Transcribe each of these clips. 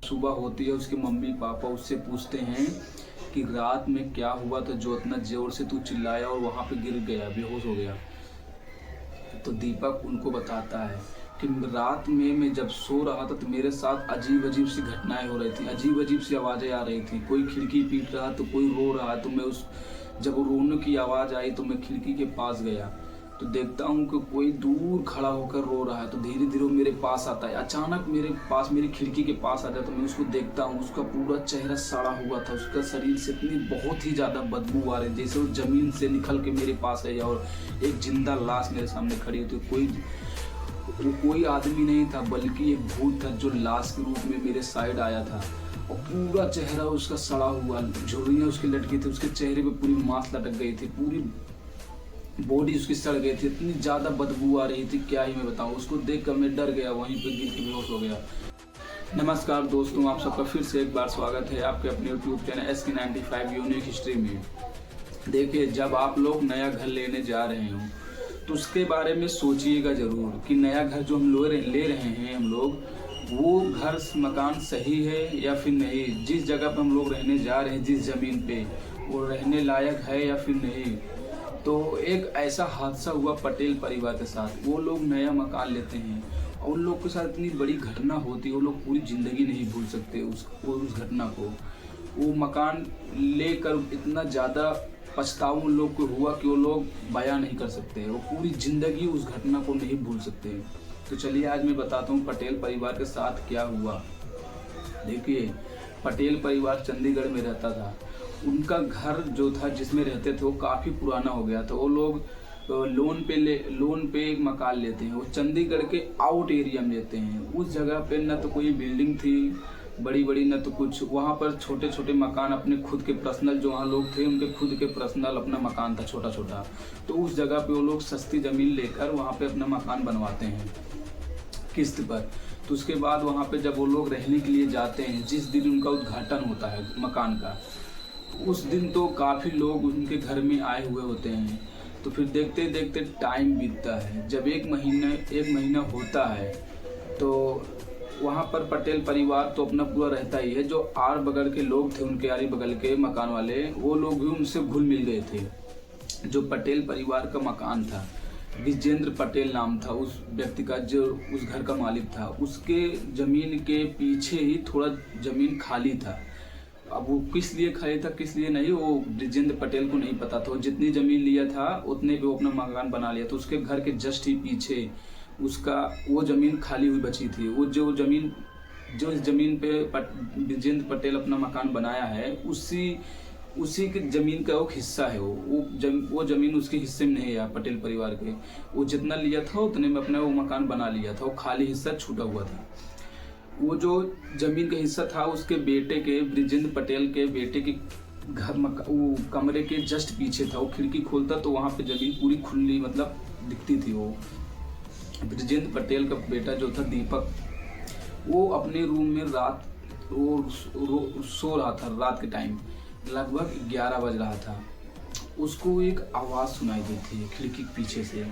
सुबह होती है, उसके मम्मी पापा उससे पूछते हैं कि रात में क्या हुआ था जो इतना जोर से तू चिल्लाया और वहाँ पे गिर गया, बेहोश हो गया। तो दीपक उनको बताता है कि रात में मैं जब सो रहा था तो मेरे साथ अजीब अजीब सी घटनाएं हो रही थी, अजीब अजीब सी आवाज़ें आ रही थी। कोई खिड़की पीट रहा तो कोई रो रहा, तो मैं उस जब रोने की आवाज़ आई तो मैं खिड़की के पास गया तो देखता हूँ कि कोई दूर खड़ा होकर रो रहा है। तो धीरे धीरे वो मेरे पास आता है, अचानक मेरे पास मेरी खिड़की के पास आ जाता है। तो मैं उसको देखता हूँ, उसका पूरा चेहरा सड़ा हुआ था, उसका शरीर से इतनी बहुत ही ज़्यादा बदबू आ रही जैसे वो ज़मीन से निकल के मेरे पास है और एक जिंदा लाश मेरे सामने खड़ी होती। कोई आदमी नहीं था बल्कि एक भूत था जो लाश के रूप में मेरे साइड आया था और पूरा चेहरा उसका सड़ा हुआ, झुर्रियाँ उसकी लटकी थी, उसके चेहरे पे पूरी मांस लटक गई थी, पूरी बॉडी उसकी सड़ गई थी, इतनी ज़्यादा बदबू आ रही थी क्या ही मैं बताऊँ। उसको देख कर मैं डर गया, वहीं पे गिर के बेहोश हो गया। नमस्कार दोस्तों, आप सबका फिर से एक बार स्वागत है आपके अपने YouTube channel SK95 unique history में। देखिए, जब आप लोग नया घर लेने जा रहे हो तो उसके बारे में सोचिएगा ज़रूर कि नया घर जो हम लोग ले रहे हैं वो घर मकान सही है या फिर नहीं, जिस जगह पर हम लोग रहने जा रहे हैं, जिस ज़मीन पे वो रहने लायक है या फिर नहीं। तो एक ऐसा हादसा हुआ पटेल परिवार के साथ। वो लोग नया मकान लेते हैं और उन लोग के साथ इतनी बड़ी घटना होती है, वो लोग पूरी ज़िंदगी नहीं भूल सकते उस घटना को। वो मकान लेकर इतना ज़्यादा पछतावा उन लोग को हुआ कि वो लोग बयां नहीं कर सकते, वो पूरी ज़िंदगी उस घटना को नहीं भूल सकते। तो चलिए आज मैं बताता हूँ पटेल परिवार के साथ क्या हुआ। देखिए, पटेल परिवार चंडीगढ़ में रहता था। उनका घर जो था जिसमें रहते थे वो काफ़ी पुराना हो गया था। वो लोग लोन पे एक मकान लेते हैं, वो चंडीगढ़ के आउट एरिया में लेते हैं। उस जगह पे न तो कोई बिल्डिंग थी बड़ी बड़ी, न तो कुछ। वहाँ पर छोटे छोटे मकान अपने खुद के पर्सनल, जो वहाँ लोग थे उनके खुद के पर्सनल अपना मकान था छोटा छोटा। तो उस जगह पे वो लोग सस्ती ज़मीन लेकर वहाँ पे अपना मकान बनवाते हैं किस्त पर। तो उसके बाद वहाँ पे जब वो लोग रहने के लिए जाते हैं, जिस दिन उनका उद्घाटन होता है मकान का, उस दिन तो काफ़ी लोग उनके घर में आए हुए होते हैं। तो फिर देखते देखते टाइम बीतता है। जब एक महीना होता है तो वहाँ पर पटेल परिवार तो अपना पूरा रहता ही है। जो आर बगल के लोग थे, उनके आरी बगल के मकान वाले, वो लोग भी उनसे घुल मिल गए थे। जो पटेल परिवार का मकान था, विजेंद्र पटेल नाम था उस व्यक्ति का जो उस घर का मालिक था, उसके ज़मीन के पीछे ही थोड़ा ज़मीन खाली था। अब वो किस लिए खाली था किस लिए नहीं, वो विजेंद्र पटेल को नहीं पता था। वो जितनी ज़मीन लिया था उतने पे वो अपना मकान बना लिया। तो उसके घर के जस्ट ही पीछे उसका वो ज़मीन खाली हुई बची थी। वो जो इस ज़मीन पे विजेंद्र पटेल अपना मकान बनाया है, उसी के ज़मीन का एक हिस्सा है। वो ज़मीन उसके हिस्से में नहीं है पटेल परिवार के। वो जितना लिया था उतने में अपना वो मकान बना लिया था। वो खाली हिस्सा छूटा हुआ था। वो जो ज़मीन का हिस्सा था उसके बेटे के, विजेंद्र पटेल के बेटे के वो कमरे के जस्ट पीछे था। वो खिड़की खोलता तो वहाँ पे ज़मीन पूरी खुली मतलब दिखती थी। वो विजेंद्र पटेल का बेटा जो था दीपक, वो अपने रूम में सो रहा था। रात के टाइम लगभग 11 बज रहा था। उसको एक आवाज़ सुनाई देती है खिड़की के पीछे से,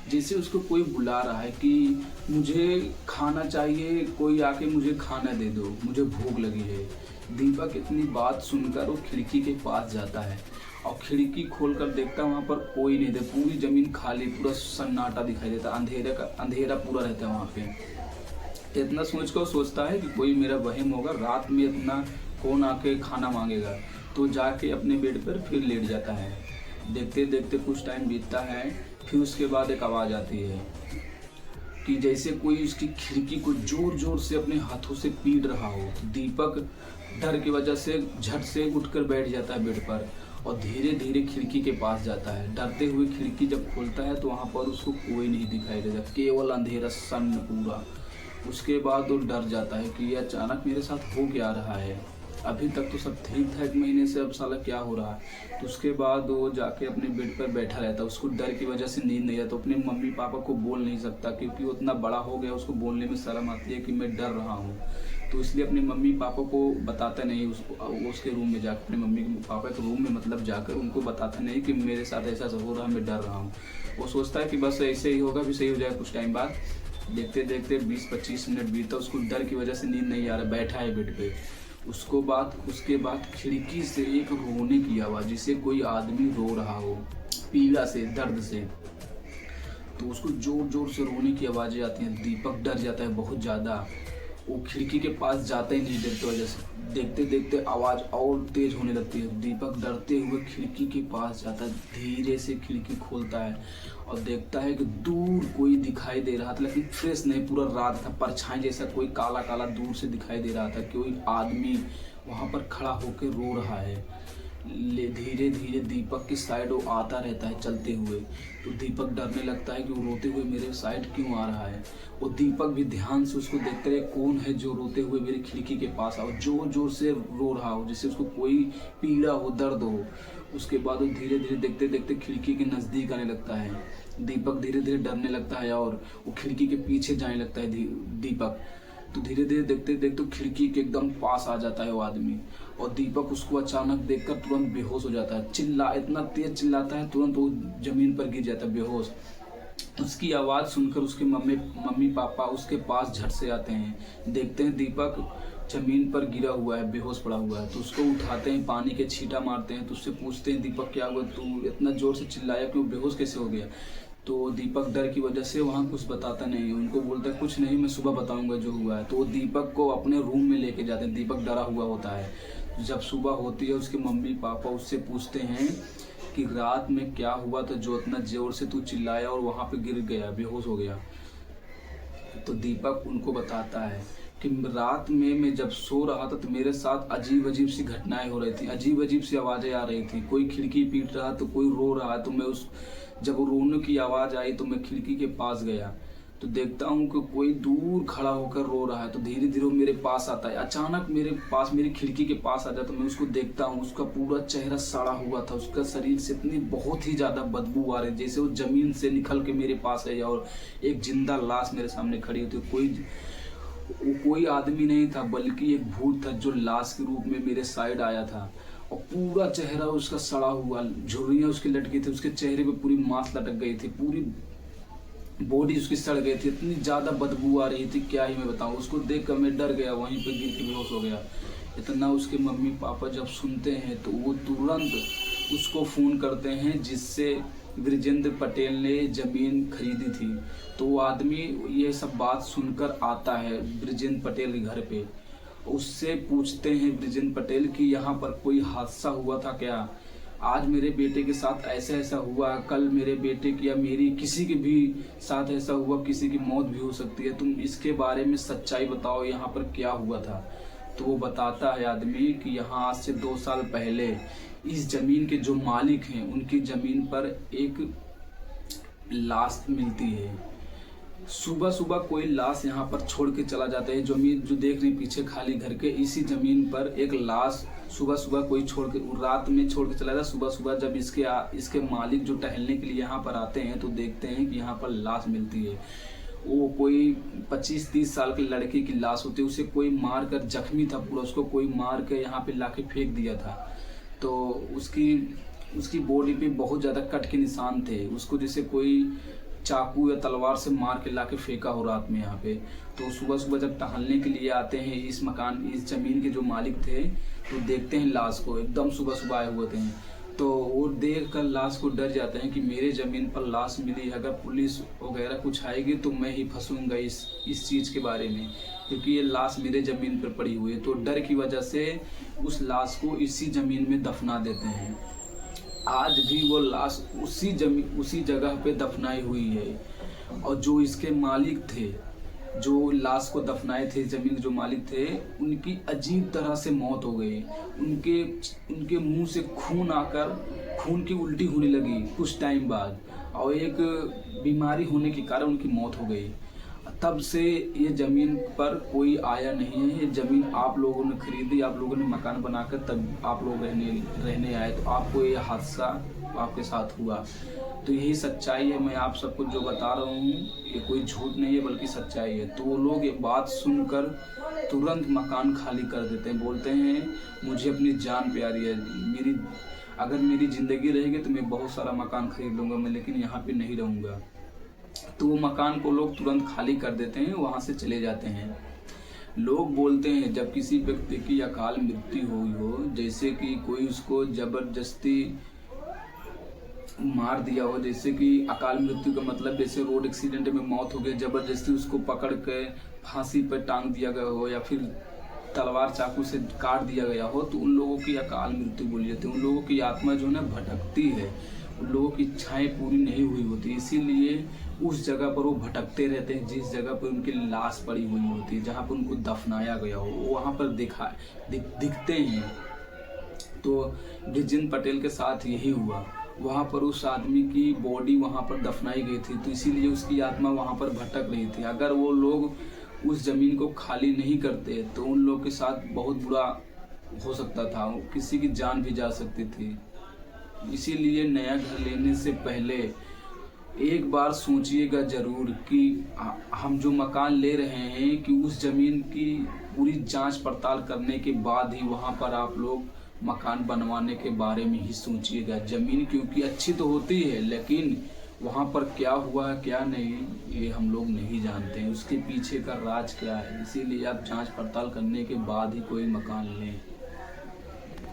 जैसे उसको कोई बुला रहा है कि मुझे खाना चाहिए, कोई आके मुझे खाना दे दो, मुझे भूख लगी है। दीपक इतनी बात सुनकर वो खिड़की के पास जाता है और खिड़की खोलकर देखता है वहाँ पर कोई नहीं था। पूरी ज़मीन खाली, पूरा सन्नाटा दिखाई देता, अंधेरा पूरा रहता है वहाँ पे। इतना सोचकर सोचता है कि कोई मेरा वहम होगा, रात में इतना कौन आके खाना मांगेगा। तो जाके अपने बेड पर फिर लेट जाता है। देखते देखते कुछ टाइम बीतता है। फिर उसके बाद एक आवाज़ आती है कि जैसे कोई उसकी खिड़की को जोर जोर से अपने हाथों से पीट रहा हो। तो दीपक डर की वजह से झट से उठकर बैठ जाता है बेड पर और धीरे धीरे खिड़की के पास जाता है। डरते हुए खिड़की जब खोलता है तो वहाँ पर उसको कोई नहीं दिखाई देता, केवल अंधेरा सन्न पूरा। उसके बाद वो डर जाता है कि ये अचानक मेरे साथ हो क्या रहा है। अभी तक तो सब ठीक था, एक महीने से, अब साला क्या हो रहा है। तो उसके बाद वो जाके अपने बेड पर बैठा रहता। उसको डर की वजह से नींद नहीं आता। तो अपने मम्मी पापा को बोल नहीं सकता क्योंकि वो इतना बड़ा हो गया, उसको बोलने में शर्म आती है कि मैं डर रहा हूँ। तो इसलिए अपने मम्मी पापा को बताता नहीं। उसके रूम में जाकर, अपने मम्मी पापा के रूम में मतलब जाकर उनको बताता नहीं कि मेरे साथ ऐसा हो रहा है, मैं डर रहा हूँ। वो सोचता है कि बस ऐसे ही होगा, भी सही हो जाएगा कुछ टाइम बाद। देखते देखते 20-25 मिनट बीता, उसको डर की वजह से नींद नहीं आ रहा, बैठा है बेड पे। उसके बाद खिड़की से एक रोने की आवाज़, जिसे कोई आदमी रो रहा हो पीड़ा से, दर्द से। तो उसको जोर जोर से रोने की आवाज़ें आती हैं। दीपक डर जाता है बहुत ज़्यादा, वो खिड़की के पास जाता ही नहीं डर की वजह से। देखते देखते आवाज़ और तेज़ होने लगती है। दीपक डरते हुए खिड़की के पास जाता है, धीरे से खिड़की खोलता है और देखता है कि दूर कोई दिखाई दे रहा था, लेकिन फ्रेश नहीं, पूरा रात था, परछाई जैसा कोई काला काला दूर से दिखाई दे रहा था। कोई आदमी वहाँ पर खड़ा होकर रो रहा है। धीरे धीरे दीपक की साइड वो आता रहता है चलते हुए। तो दीपक डरने लगता है कि वो रोते हुए मेरे साइड क्यों आ रहा है। और दीपक भी ध्यान से उसको देखते रहे, कौन है जो रोते हुए मेरी खिड़की के पास आओ, जोर जोर से रो रहा हो, जिससे उसको कोई पीड़ा हो, दर्द हो। उसके बाद वो धीरे धीरे देखते देखते खिड़की के नज़दीक आने लगता है। दीपक धीरे धीरे डरने लगता है और वो खिड़की के पीछे जाने लगता है दीपक। तो धीरे धीरे देखते देखते खिड़की के एकदम पास आ जाता है वो आदमी, और दीपक उसको अचानक देखकर तुरंत बेहोश हो जाता है। इतना तेज चिल्लाता है, तुरंत वो जमीन पर गिर जाता है बेहोश। उसकी आवाज़ सुनकर उसके मम्मी पापा उसके पास झट से आते हैं। देखते हैं दीपक जमीन पर गिरा हुआ है, बेहोश पड़ा हुआ है। तो उसको उठाते हैं, पानी के छींटा मारते हैं। तो उससे पूछते हैं, दीपक क्या हुआ, तू इतना ज़ोर से चिल्लाया क्यों, बेहोश कैसे हो गया। तो दीपक डर की वजह से वहाँ कुछ बताता नहीं है। उनको बोलता है कुछ नहीं, मैं सुबह बताऊंगा जो हुआ है। तो वो दीपक को अपने रूम में लेके जाते हैं। दीपक डरा हुआ होता है। जब सुबह होती है, उसके मम्मी पापा उससे पूछते हैं कि रात में क्या हुआ था जो इतना जोर से तू चिल्लाया और वहाँ पे गिर गया, बेहोश हो गया। तो दीपक उनको बताता है कि रात में मैं जब सो रहा था तो मेरे साथ अजीब अजीब सी घटनाएं हो रही थी, अजीब अजीब सी आवाज़ें आ रही थी। कोई खिड़की पीट रहा तो कोई रो रहा। तो मैं जब वो रोने की आवाज़ आई तो मैं खिड़की के पास गया, तो देखता हूँ कि कोई दूर खड़ा होकर रो रहा है। तो धीरे धीरे वो मेरे पास आता है, अचानक मेरे पास, मेरी खिड़की के पास आ जाता। तो मैं उसको देखता हूँ, उसका पूरा चेहरा सड़ा हुआ था, उसका शरीर से इतनी बहुत ही ज़्यादा बदबू आ रही, जैसे वो ज़मीन से निकल के मेरे पास है और एक जिंदा लाश मेरे सामने खड़ी होती। कोई आदमी नहीं था, बल्कि एक भूत था जो लाश के रूप में मेरे साइड आया था। और पूरा चेहरा उसका सड़ा हुआ, झुर्रियाँ उसकी लटकी थी, उसके चेहरे पे पूरी मांस लटक गई थी, पूरी बॉडी उसकी सड़ गई थी, इतनी ज़्यादा बदबू आ रही थी, क्या ही मैं बताऊँ। उसको देख कर मैं डर गया, वहीं पे गिर के बेहोश हो गया। इतना उसके मम्मी पापा जब सुनते हैं तो वो तुरंत उसको फ़ोन करते हैं जिससे ब्रिजेंद्र पटेल ने ज़मीन खरीदी थी। तो वो आदमी ये सब बात सुनकर आता है ब्रिजेंद्र पटेल के घर पे। उससे पूछते हैं ब्रिजेंद्र पटेल कि यहाँ पर कोई हादसा हुआ था क्या, आज मेरे बेटे के साथ ऐसा ऐसा हुआ, कल मेरे बेटे की या मेरी किसी के भी साथ ऐसा हुआ, किसी की मौत भी हो सकती है, तुम इसके बारे में सच्चाई बताओ, यहाँ पर क्या हुआ था। तो वो बताता है आदमी कि यहाँ आज से 2 साल पहले इस ज़मीन के जो मालिक हैं उनकी ज़मीन पर एक लाश मिलती है। सुबह सुबह कोई लाश यहाँ पर छोड़ के चला जाता है। जमीन जो देख रही पीछे खाली घर के, इसी ज़मीन पर एक लाश सुबह सुबह कोई छोड़ के, रात में छोड़ के चला जाता। सुबह सुबह जब इसके मालिक जो टहलने के लिए यहाँ पर आते हैं तो देखते हैं कि यहाँ पर लाश मिलती है। वो कोई 25-30 साल के लड़के की लाश होती है। उसे कोई मार कर, जख्मी था पूरा, उसको कोई मार कर यहाँ पे लाके फेंक दिया था। तो उसकी बॉडी पे बहुत ज़्यादा कट के निशान थे। उसको जैसे कोई चाकू या तलवार से मार के लाके फेंका हो रात में यहाँ पे। तो सुबह सुबह जब टहलने के लिए आते हैं इस ज़मीन के जो मालिक थे, तो देखते हैं लाश को, एकदम सुबह सुबह आए हुए थे। तो वो देख कर लाश को डर जाते हैं कि मेरे ज़मीन पर लाश मिली, अगर पुलिस वगैरह कुछ आएगी तो मैं ही फंसूंगा इस चीज़ के बारे में, क्योंकि ये लाश मेरे ज़मीन पर पड़ी हुई है। तो डर की वजह से उस लाश को इसी ज़मीन में दफना देते हैं। आज भी वो लाश उसी जगह पे दफनाई हुई है। और जो इसके मालिक थे, जो लाश को दफनाए थे, ज़मीन के जो मालिक थे, उनकी अजीब तरह से मौत हो गई। उनके मुंह से खून आकर खून की उल्टी होने लगी कुछ टाइम बाद, और एक बीमारी होने के कारण उनकी मौत हो गई। तब से ये ज़मीन पर कोई आया नहीं है। ये ज़मीन आप लोगों ने खरीदी, आप लोगों ने मकान बनाकर तब आप लोग रहने आए, तो आपको ये हादसा आपके साथ हुआ। तो यही सच्चाई है, मैं आप सबको जो बता रहा हूँ ये कोई झूठ नहीं है बल्कि सच्चाई है। तो वो लोग ये बात सुनकर तुरंत मकान खाली कर देते हैं, बोलते हैं मुझे अपनी जान प्यारी है, अगर मेरी ज़िंदगी रहेगी तो मैं बहुत सारा मकान खरीद लूँगा मैं, लेकिन यहाँ पे नहीं रहूँगा। तो वो मकान को लोग तुरंत खाली कर देते हैं, वहाँ से चले जाते हैं। लोग बोलते हैं जब किसी व्यक्ति की अकाल मृत्यु हुई हो, जैसे कि कोई उसको जबरदस्ती मार दिया हो, जैसे कि अकाल मृत्यु का मतलब जैसे रोड एक्सीडेंट में मौत हो गई, जबरदस्ती उसको पकड़ के फांसी पर टांग दिया गया हो या फिर तलवार चाकू से काट दिया गया हो, तो उन लोगों की अकाल मृत्यु बोली जाती है। उन लोगों की आत्मा जो है ना भटकती है, उन लोगों की इच्छाएं पूरी नहीं हुई होती, इसीलिए उस जगह पर वो भटकते रहते हैं जिस जगह पर उनकी लाश पड़ी हुई होती है, जहाँ पर उनको दफनाया गया हो, वहाँ पर दिखते हैं। तो ब्रिजेंद्र पटेल के साथ यही हुआ, वहाँ पर उस आदमी की बॉडी वहाँ पर दफनाई गई थी, तो इसीलिए उसकी आत्मा वहाँ पर भटक रही थी। अगर वो लोग उस ज़मीन को खाली नहीं करते तो उन लोग के साथ बहुत बुरा हो सकता था, किसी की जान भी जा सकती थी। इसीलिए नया घर लेने से पहले एक बार सोचिएगा ज़रूर कि हम जो मकान ले रहे हैं कि उस ज़मीन की पूरी जांच पड़ताल करने के बाद ही वहाँ पर आप लोग मकान बनवाने के बारे में ही सोचिएगा। ज़मीन क्योंकि अच्छी तो होती है, लेकिन वहाँ पर क्या हुआ है क्या नहीं ये हम लोग नहीं जानते हैं, उसके पीछे का राज क्या है। इसीलिए आप जांच पड़ताल करने के बाद ही कोई मकान लें।